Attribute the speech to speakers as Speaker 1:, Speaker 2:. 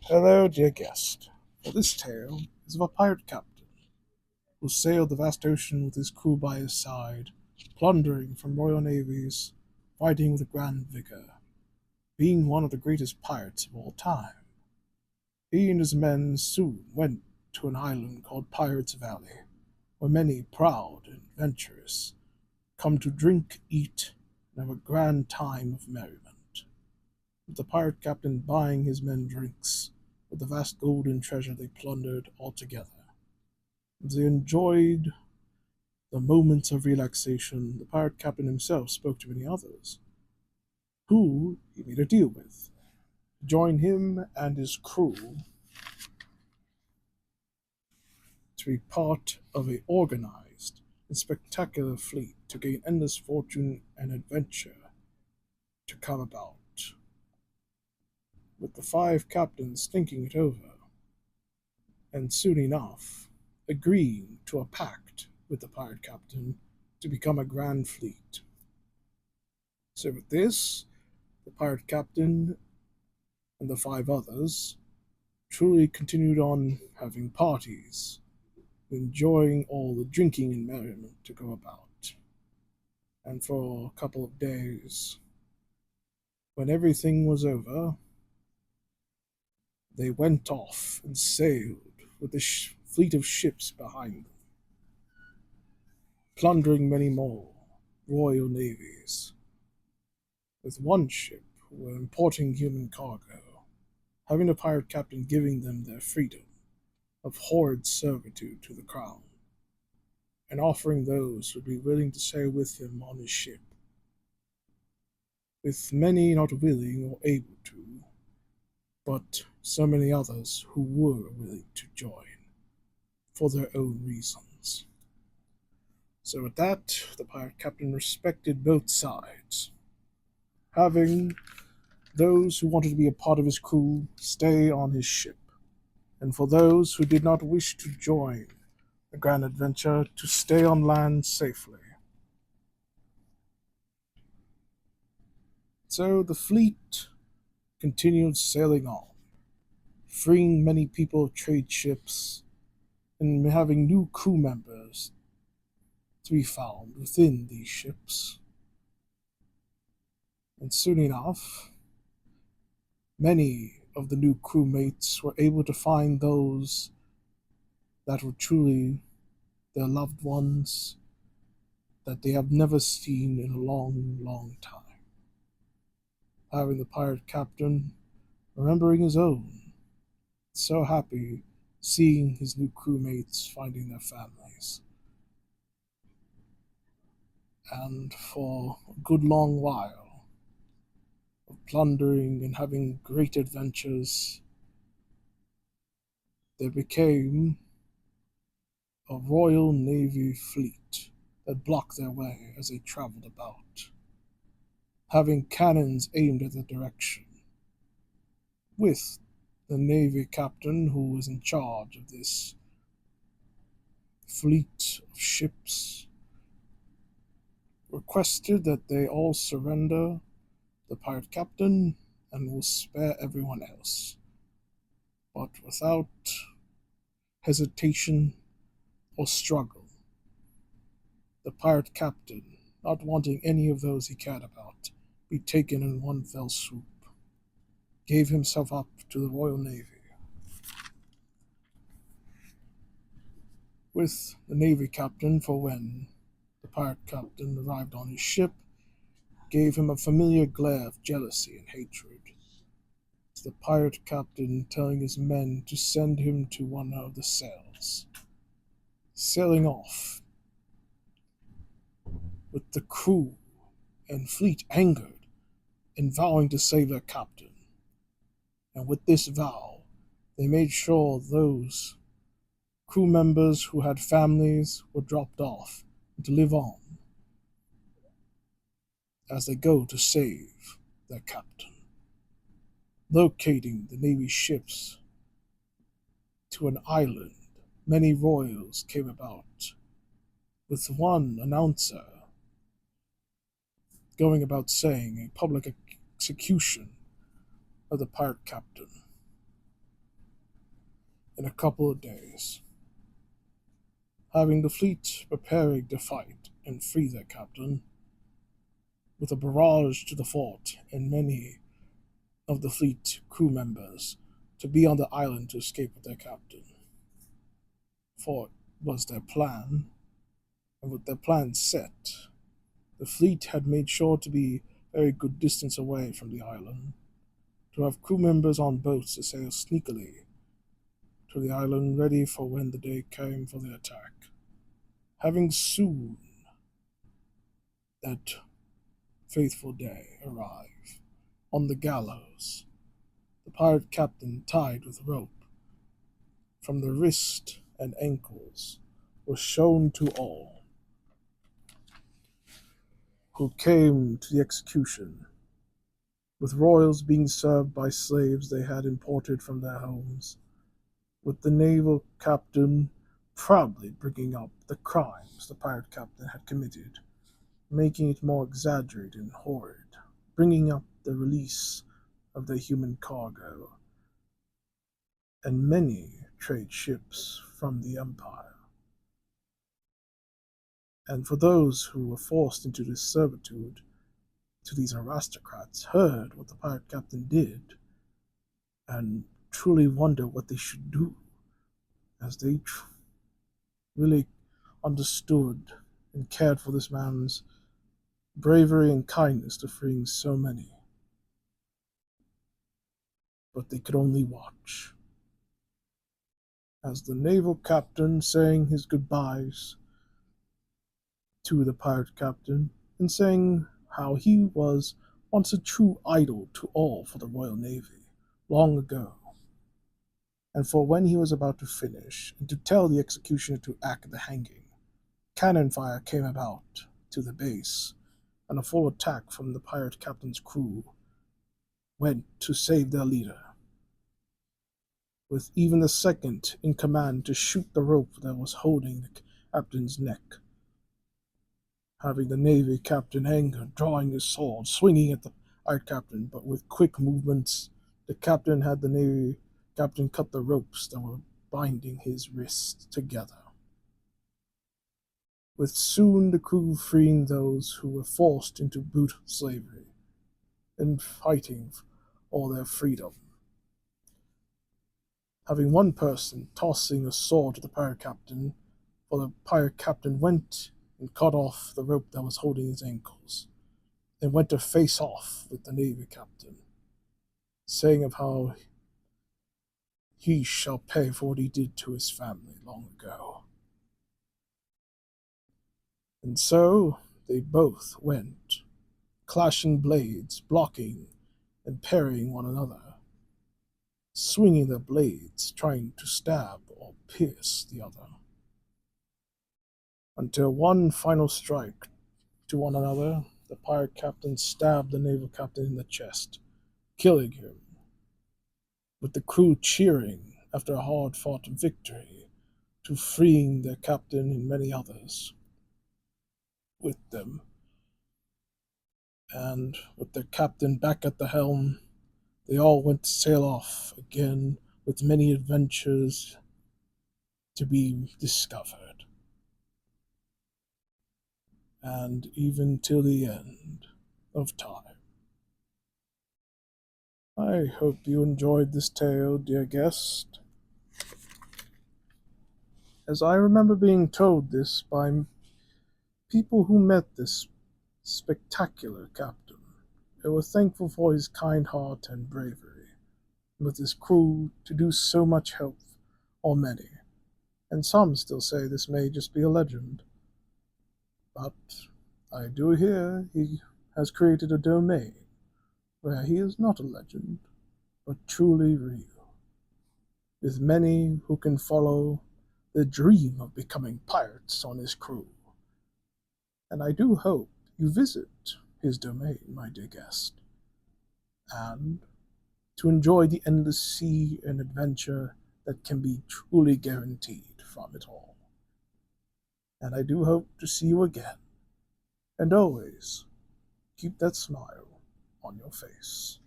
Speaker 1: Hello, dear guest. For this tale is of a pirate captain who sailed the vast ocean with his crew by his side, plundering from royal navies, fighting with grand vigor, being one of the greatest pirates of all time. He and his men soon went to an island called Pirates Valley, where many proud and adventurous come to drink, eat, and have a grand time of merriment, with the pirate captain buying his men drinks with the vast golden treasure they plundered altogether. As they enjoyed the moments of relaxation, the pirate captain himself spoke to many others, who he made a deal with, to join him and his crew to be part of a organized and spectacular fleet to gain endless fortune and adventure to come about. With the five captains thinking it over, and soon enough agreeing to a pact with the pirate captain to become a grand fleet. So with this, the pirate captain and the five others truly continued on having parties, enjoying all the drinking and merriment to go about. And for a couple of days, when everything was over, they went off and sailed with the fleet of ships behind them, plundering many more royal navies. With one ship who were importing human cargo, having the pirate captain giving them their freedom of horrid servitude to the crown, and offering those who would be willing to sail with him on his ship, with many not willing or able to, but so many others who were willing to join for their own reasons. So with that, the pirate captain respected both sides, having those who wanted to be a part of his crew stay on his ship, and for those who did not wish to join the grand adventure to stay on land safely. So the fleet continued sailing on, freeing many people of trade ships and having new crew members to be found within these ships. And soon enough, many of the new crewmates were able to find those that were truly their loved ones that they have never seen in a long, long time. Having the pirate captain remembering his own, so happy seeing his new crewmates finding their families. And for a good long while of plundering and having great adventures, there became a Royal Navy fleet that blocked their way as they traveled about, having cannons aimed at the direction, with the Navy captain who was in charge of this fleet of ships requested that they all surrender the pirate captain and will spare everyone else. But without hesitation or struggle, the pirate captain, not wanting any of those he cared about be taken in one fell swoop, gave himself up to the Royal Navy. With the Navy captain, for when the pirate captain arrived on his ship, gave him a familiar glare of jealousy and hatred. The pirate captain telling his men to send him to one of the sails, sailing off with the crew and fleet angered and vowing to save their captain. And with this vow, they made sure those crew members who had families were dropped off and to live on as they go to save their captain. Locating the Navy ships to an island, many royals came about, with one announcer going about saying a public execution of the pirate captain. in a couple of days, having the fleet preparing to fight and free their captain, with a barrage to the fort and many of the fleet crew members to be on the island to escape with their captain. For it was their plan, and with their plan set, the fleet had made sure to be a very good distance away from the island, to have crew members on boats to sail sneakily to the island ready for when the day came for the attack. Having soon that faithful day arrive, on the gallows, the pirate captain tied with rope from the wrist and ankles was shown to all who came to the execution, with royals being served by slaves they had imported from their homes, with the naval captain proudly bringing up the crimes the pirate captain had committed, making it more exaggerated and horrid, bringing up the release of the human cargo and many trade ships from the empire. And for those who were forced into this servitude to these aristocrats, heard what the pirate captain did, and truly wonder what they should do, as they really understood and cared for this man's bravery and kindness to freeing so many. But they could only watch as the naval captain saying his goodbyes to the pirate captain, and saying how he was once a true idol to all for the Royal Navy, long ago. And for when he was about to finish, and to tell the executioner to act the hanging, cannon fire came about to the base, and a full attack from the pirate captain's crew went to save their leader, with even the second in command to shoot the rope that was holding the captain's neck, having the Navy captain anger, drawing his sword, swinging at the pirate captain, but with quick movements, the captain had the Navy captain cut the ropes that were binding his wrists together, with soon the crew freeing those who were forced into brutal slavery and fighting for their freedom. Having one person tossing a sword to the pirate captain, for the pirate captain went and cut off the rope that was holding his ankles, and went to face off with the Navy captain, saying of how he shall pay for what he did to his family long ago. And so they both went, clashing blades, blocking and parrying one another, swinging their blades, trying to stab or pierce the other, until one final strike to one another, the pirate captain stabbed the naval captain in the chest, killing him, with the crew cheering after a hard-fought victory to freeing their captain and many others with them. And with their captain back at the helm, they all went to sail off again, with many adventures to be discovered, and even till the end of time. I hope you enjoyed this tale, dear guest, as I remember being told this by people who met this spectacular captain. They were thankful for his kind heart and bravery, with his crew to do so much help for many. And some still say this may just be a legend. But I do hear he has created a domain where he is not a legend, but truly real, with many who can follow the dream of becoming pirates on his crew. And I do hope you visit his domain, my dear guest, and to enjoy the endless sea and adventure that can be truly guaranteed from it all. And I do hope to see you again, and always keep that smile on your face.